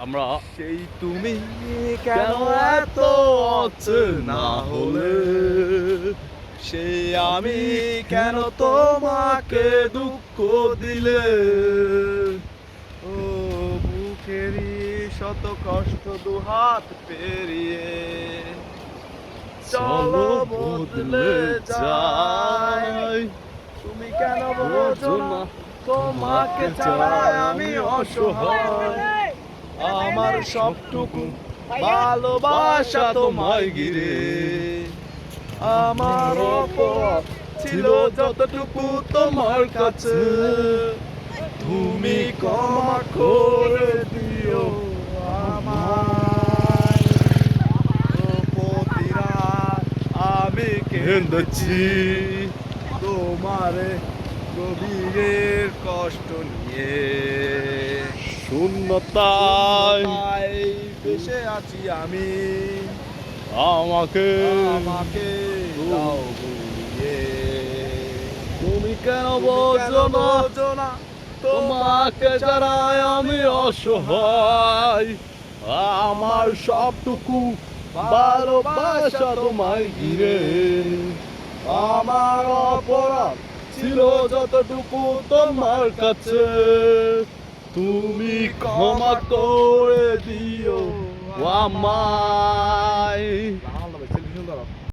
আমরা সেই তুমি কেন কেন এত এত অচেনা হলে, সেই আমি কেন তোমাকে দুঃখ দিলে? ও বুকেরই শত কষ্ট দুহাত পেরিয়ে চলো বদলে যাই। তুমি কেন বোঝো না তোমাকে ছাড়া আমি অসহায়। আমার সবটুকু ভালোবাসা তোমায় ঘিরে, আমার অপরাধ ছিল যতটুকু তোমার কাছে, তুমি ক্ষমা করে দিও আমায়। প্রতি রাত আমি কেঁদেছি তোমারে গভীরের কষ্ট নিয়ে, শূন্যতায় তাই বেঁচে আছি আমি, আমাকে আমাকে দাও ভুলিয়ে। তুমি কেন বোঝো বোঝো না না তোমাকে ছাড়া আমি অসহায়। আমার সবটুকু ভালোবাসা তোমায় ঘিরে, আমার অপরাধ ছিল যতটুকু তোমার কাছে, তুমি ক্ষমা করে দিও আমায়।